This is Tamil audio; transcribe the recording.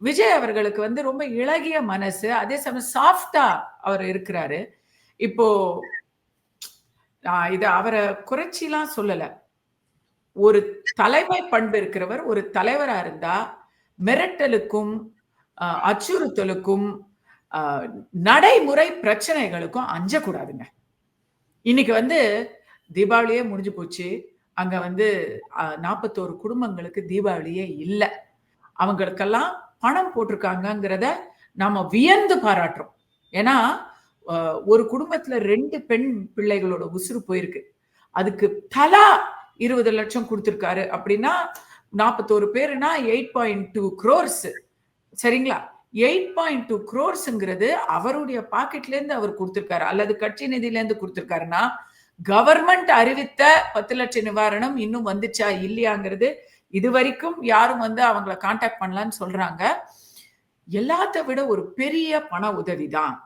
விஜய் அவர்களுக்கு வந்து ரொம்ப இளகிய மனசு. அதே சமயம் சாஃப்ட்டா அவர் இருக்கிறாரு. இப்போ நான் இத அவர குறைச்சிலாம் சொல்லல. ஒரு தலைமை பண்பு இருக்கிறவர், ஒரு தலைவரா இருந்தா, மிரட்டலுக்கும், அச்சுறுத்தலுக்கும், அ நடைமுறை பிரச்சனைகளுக்கும் அஞ்சக்கூடாதுங்க. இன்னைக்கு வந்து தீபாவளியே முடிஞ்சு போச்சு. அங்க வந்து 41 குடும்பங்களுக்கு தீபாவளியே இல்ல. அவங்களுக்கெல்லாம் பணம் போட்டிருக்காங்கங்கிறத நாம வியந்து பாராட்டுறோம். ஏன்னா, அ ஒரு குடும்பத்துல 2 பெண் பிள்ளைகளோட உசுரு போயிருக்கு. அதுக்கு தலா 20,00,000 குடுத்திருக்காரு அப்படின்னா, 41 பேருனா 8.2 குரோர்ஸ் சரிங்களா? 8.2 குரோர்ஸ்ங்கிறது அவருடைய பாக்கெட்ல இருந்து அவர் குடுத்திருக்காரு. அல்லது கட்சி நிதியில இருந்து குடுத்திருக்காருன்னா, கவர்ன்மென்ட் அறிவித்த 10,00,000 நிவாரணம் இன்னும் வந்துச்சா? இல்லையாங்கிறது இதுவரைக்கும் யாரும் வந்து அவங்கள கான்டாக்ட் பண்ணலன்னு சொல்றாங்க. எல்லாத்த விட ஒரு பெரிய பண உதவி தான்.